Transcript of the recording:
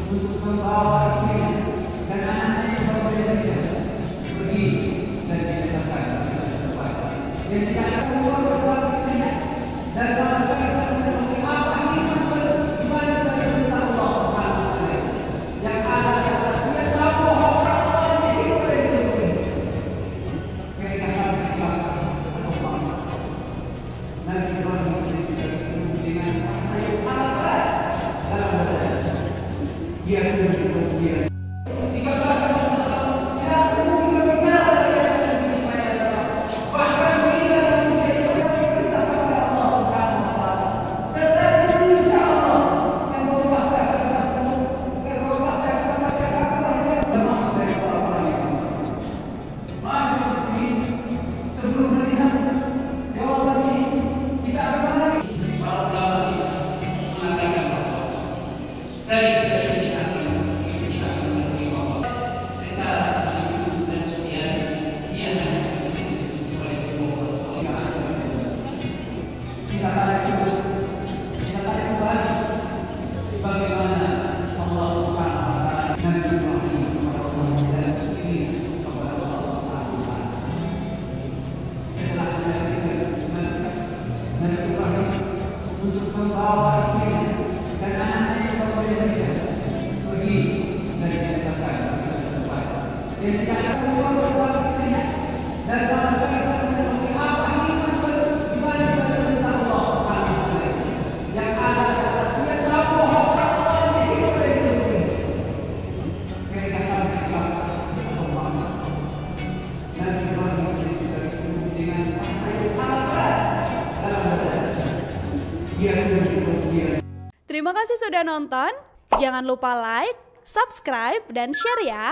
untuk membawa istrinya dan anaknya yang berbeda-beda pergi dari desa tempat. Dan jika ada keluar berbuat istrinya dan kalau saya seperti apa ini masuk di mana perintah Allah Subhanahu wa taala yang ada dia telah bohong Allah ini boleh mereka akan Allah dan Ibrahim dengan Terima kasih sudah nonton. Jangan lupa like, subscribe, dan share ya.